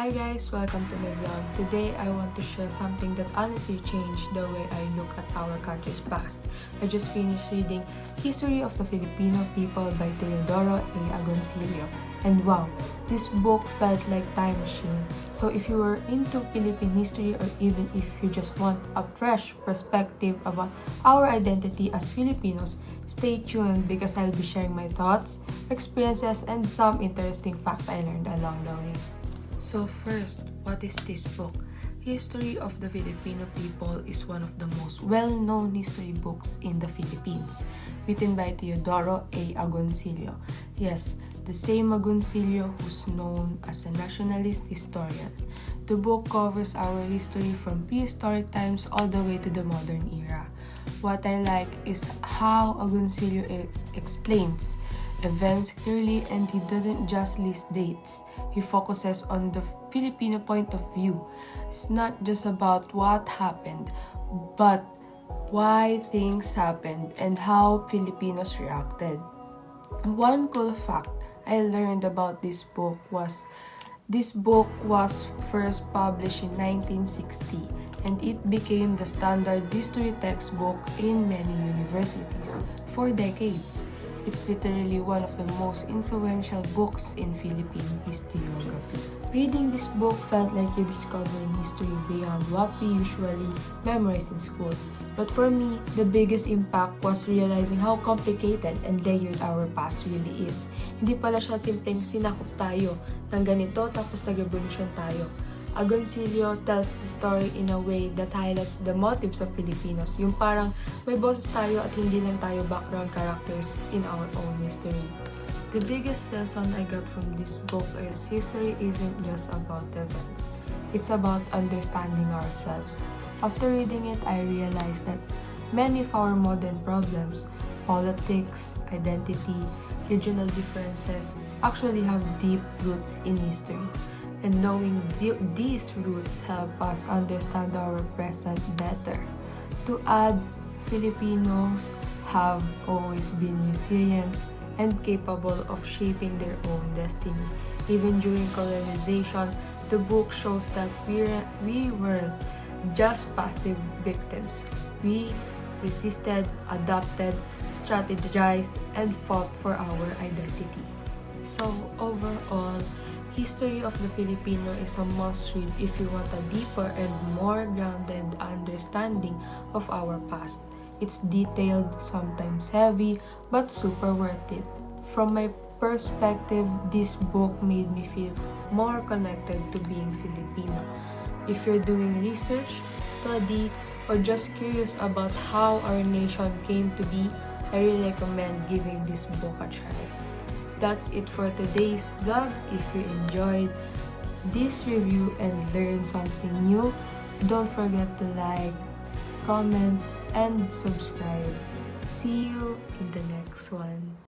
Hi guys, welcome to my vlog. Today I want to share something that honestly changed the way I look at our country's past. I just finished reading History of the Filipino People by Teodoro A. Agoncillo. And wow, this book felt like time machine. So if you were into Philippine history or even if you just want a fresh perspective about our identity as Filipinos, stay tuned because I'll be sharing my thoughts, experiences, and some interesting facts I learned along the way. So first, what is this book? History of the Filipino People is one of the most well-known history books in the Philippines, written by Teodoro A. Agoncillo. Yes, the same Agoncillo who's known as a nationalist historian. The book covers our history from prehistoric times all the way to the modern era. What I like is how Agoncillo explains events clearly, and he doesn't just list dates. He focuses on the Filipino point of view. It's not just about what happened, but why things happened and how Filipinos reacted. One cool fact I learned about this book was first published in 1960 and it became the standard history textbook in many universities for decades. It's literally one of the most influential books in Philippine historiography. Reading this book felt like rediscovering history beyond what we usually memorize in school. But for me, the biggest impact was realizing how complicated and layered our past really is. Hindi pala siya simpleng sinakop tayo ng ganito tapos nag-revolution tayo. Agoncillo tells the story in a way that highlights the motives of Filipinos. Yung parang may boses tayo at hindi lang tayo background characters in our own history. The biggest lesson I got from this book is history isn't just about events. It's about understanding ourselves. After reading it, I realized that many of our modern problems, politics, identity, regional differences, actually have deep roots in history. And knowing these roots help us understand our present better. To add, Filipinos have always been resilient and capable of shaping their own destiny. Even during colonization, the book shows that we weren't just passive victims. We resisted, adapted, strategized, and fought for our identity. So overall, History of the Filipino is a must-read if you want a deeper and more grounded understanding of our past. It's detailed, sometimes heavy, but super worth it. From my perspective, this book made me feel more connected to being Filipino. If you're doing research, study, or just curious about how our nation came to be, I really recommend giving this book a try. That's it for today's vlog. If you enjoyed this review and learned something new, don't forget to like, comment, and subscribe. See you in the next one.